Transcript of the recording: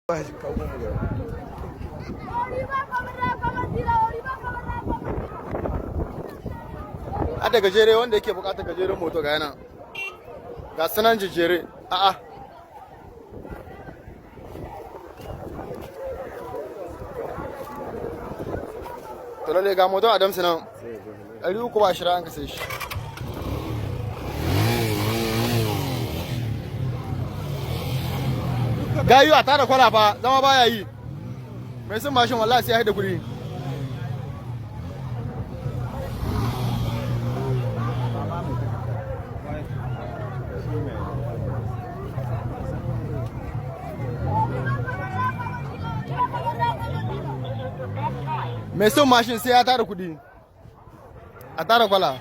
A da gajere wanda yake bukatar gajeren moto ga yana ga sanan jejjere a'a to lalle ga moto Adamsu nan 320 an kasa shi gayu a tara kwala fa zama baya yi mai sun mashin wallahi sai ya haida kuri mai son mashin sai ya tara kudi a tara kwala